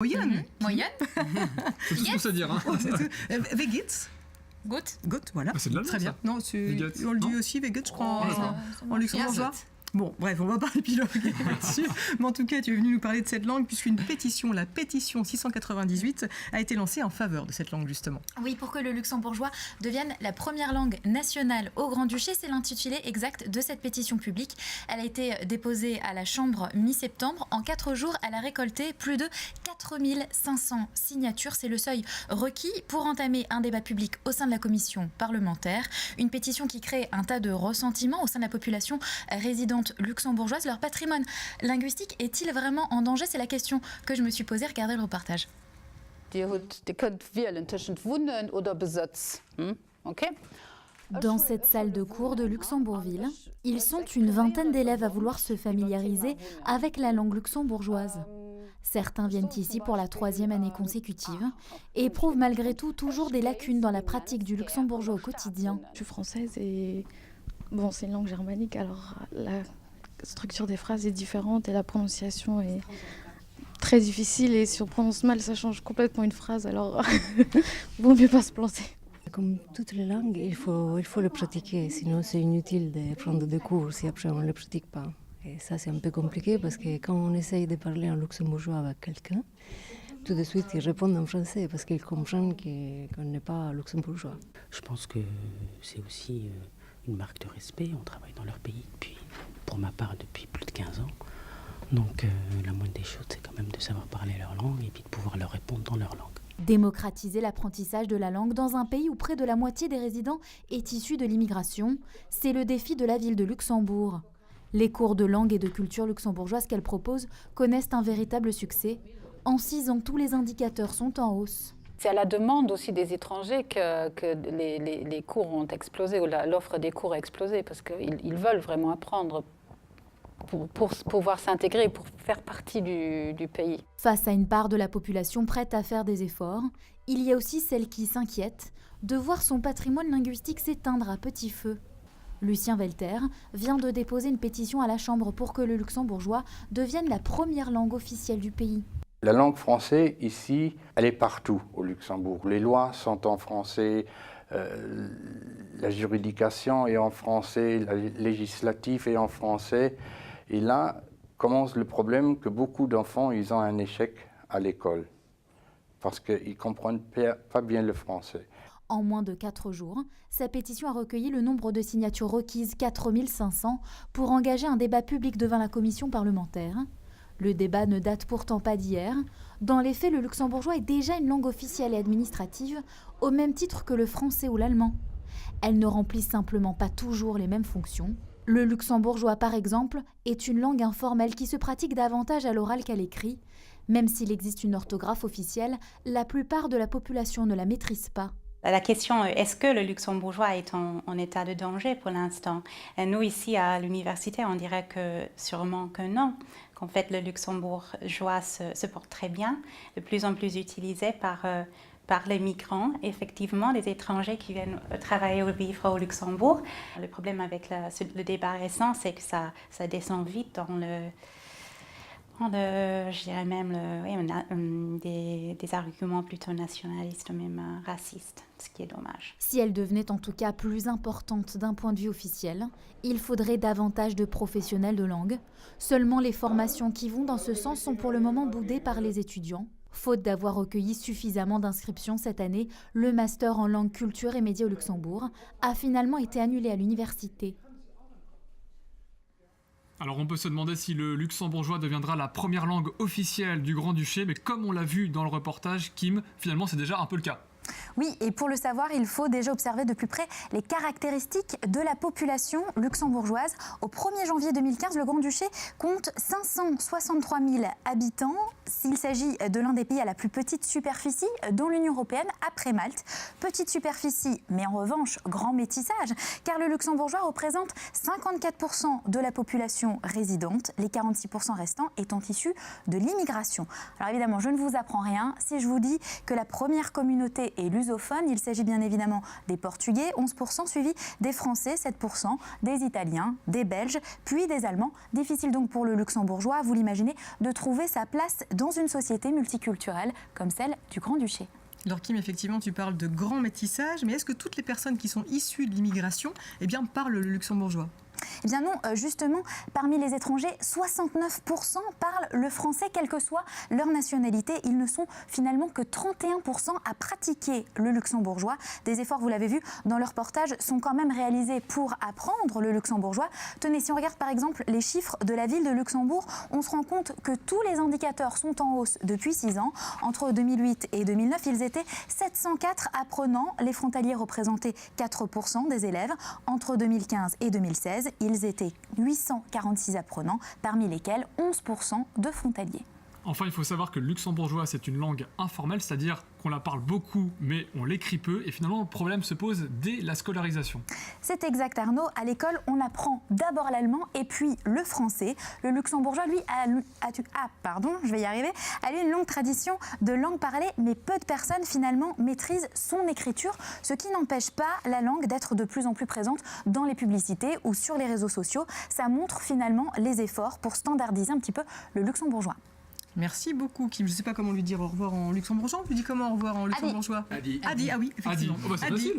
Moyenne. Moyenne. C'est tout ce qu'on sait dire. Hein. Vegetz. Gut. Voilà. Ah, c'est de l'allemand, Très bien. ça. Non, Vegetz, on le dit non aussi, Vegetz, je crois, Oh, en luxembourgeois. Yes. Bon, bref, on va pas épiloguer là-dessus. Mais en tout cas, tu es venu nous parler de cette langue puisqu'une pétition, la pétition 698, a été lancée en faveur de cette langue, justement. Oui, pour que le luxembourgeois devienne la première langue nationale au Grand-Duché, c'est l'intitulé exact de cette pétition publique. Elle a été déposée à la Chambre mi-septembre. En 4 jours, elle a récolté plus de 4500 signatures. C'est le seuil requis pour entamer un débat public au sein de la commission parlementaire. Une pétition qui crée un tas de ressentiments au sein de la population résidente luxembourgeoise. Leur patrimoine linguistique est-il vraiment en danger? C'est la question que je me suis posée. Regardez le reportage. Dans cette salle de cours de Luxembourgville, ils sont une vingtaine d'élèves à vouloir se familiariser avec la langue luxembourgeoise. Certains viennent ici pour la 3e année consécutive et éprouvent malgré tout toujours des lacunes dans la pratique du luxembourgeois au quotidien. Je suis française et bon, c'est une langue germanique, alors la structure des phrases est différente et la prononciation est très difficile et si on prononce mal, ça change complètement une phrase, alors vaut mieux pas se planter. Comme toutes les langues, il faut le pratiquer, sinon c'est inutile de prendre des cours si après on ne le pratique pas. Et ça c'est un peu compliqué parce que quand on essaye de parler en luxembourgeois avec quelqu'un, tout de suite ils répondent en français parce qu'ils comprennent qu'on n'est pas luxembourgeois. Je pense que c'est aussi une marque de respect. On travaille dans leur pays pour ma part depuis plus de 15 ans. Donc la moindre des choses, c'est quand même de savoir parler leur langue et puis de pouvoir leur répondre dans leur langue. Démocratiser l'apprentissage de la langue dans un pays où près de la moitié des résidents est issue de l'immigration, c'est le défi de la ville de Luxembourg. Les cours de langue et de culture luxembourgeoise qu'elle propose connaissent un véritable succès. En 6 ans, tous les indicateurs sont en hausse. C'est à la demande aussi des étrangers que les cours ont explosé, ou l'offre des cours a explosé, parce qu'ils veulent vraiment apprendre pour pouvoir s'intégrer, pour faire partie du pays. Face à une part de la population prête à faire des efforts, il y a aussi celle qui s'inquiète de voir son patrimoine linguistique s'éteindre à petit feu. Lucien Velter vient de déposer une pétition à la Chambre pour que le luxembourgeois devienne la première langue officielle du pays. La langue française, ici, elle est partout au Luxembourg. Les lois sont en français, la juridiction est en français, la législative est en français. Et là commence le problème que beaucoup d'enfants, ils ont un échec à l'école parce qu'ils ne comprennent pas bien le français. En moins de 4 jours, sa pétition a recueilli le nombre de signatures requises, 4500, pour engager un débat public devant la commission parlementaire. Le débat ne date pourtant pas d'hier. Dans les faits, le luxembourgeois est déjà une langue officielle et administrative, au même titre que le français ou l'allemand. Elle ne remplit simplement pas toujours les mêmes fonctions. Le luxembourgeois, par exemple, est une langue informelle qui se pratique davantage à l'oral qu'à l'écrit. Même s'il existe une orthographe officielle, la plupart de la population ne la maîtrise pas. La question, est-ce que le luxembourgeois est en état de danger pour l'instant? Nous, ici à l'université, on dirait que sûrement que non. Qu'en fait, le luxembourgeois se porte très bien, de plus en plus utilisé par les migrants, effectivement, les étrangers qui viennent travailler ou vivre au Luxembourg. Le problème avec le débat récent, c'est que ça descend vite dans je dirais même des arguments plutôt nationalistes, même racistes, ce qui est dommage. Si elle devenait en tout cas plus importante d'un point de vue officiel, il faudrait davantage de professionnels de langue. Seulement les formations qui vont dans ce sens sont pour le moment boudées par les étudiants. Faute d'avoir recueilli suffisamment d'inscriptions cette année, le master en langue, culture et médias au Luxembourg a finalement été annulé à l'université. Alors on peut se demander si le luxembourgeois deviendra la première langue officielle du Grand-Duché, mais comme on l'a vu dans le reportage, Kim, finalement c'est déjà un peu le cas. Oui, et pour le savoir, il faut déjà observer de plus près les caractéristiques de la population luxembourgeoise. Au 1er janvier 2015, le Grand-Duché compte 563 000 habitants. S'il s'agit de l'un des pays à la plus petite superficie dans l'Union européenne, après Malte. Petite superficie, mais en revanche, grand métissage, car le luxembourgeois représente 54% de la population résidente, les 46% restants étant issus de l'immigration. Alors évidemment, je ne vous apprends rien si je vous dis que la première communauté est lusophones, il s'agit bien évidemment des Portugais, 11%, suivi des Français, 7%, des Italiens, des Belges, puis des Allemands. Difficile donc pour le luxembourgeois, vous l'imaginez, de trouver sa place dans une société multiculturelle comme celle du Grand-Duché. Alors Kim, effectivement, tu parles de grand métissage, mais est-ce que toutes les personnes qui sont issues de l'immigration parlent le luxembourgeois ? Eh bien non, justement, parmi les étrangers, 69% parlent le français, quelle que soit leur nationalité. Ils ne sont finalement que 31% à pratiquer le luxembourgeois. Des efforts, vous l'avez vu dans le reportage, sont quand même réalisés pour apprendre le luxembourgeois. Tenez, si on regarde par exemple les chiffres de la ville de Luxembourg, on se rend compte que tous les indicateurs sont en hausse depuis 6 ans. Entre 2008 et 2009, ils étaient 704 apprenants. Les frontaliers représentaient 4% des élèves. Entre 2015 et 2016, ils étaient 846 apprenants, parmi lesquels 11% de frontaliers. Enfin, il faut savoir que le luxembourgeois, c'est une langue informelle, c'est-à-dire qu'on la parle beaucoup, mais on l'écrit peu. Et finalement, le problème se pose dès la scolarisation. C'est exact, Arnaud. À l'école, on apprend d'abord l'allemand et puis le français. Le luxembourgeois, lui, a eu une longue tradition de langue parlée, mais peu de personnes, finalement, maîtrisent son écriture, ce qui n'empêche pas la langue d'être de plus en plus présente dans les publicités ou sur les réseaux sociaux. Ça montre finalement les efforts pour standardiser un petit peu le luxembourgeois. Merci beaucoup, Kim. Je ne sais pas comment lui dire au revoir en luxembourgeois. On lui dit comment au revoir en luxembourgeois ? Adi. Adi, ah oui, effectivement. Adi. Oh bah c'est facile.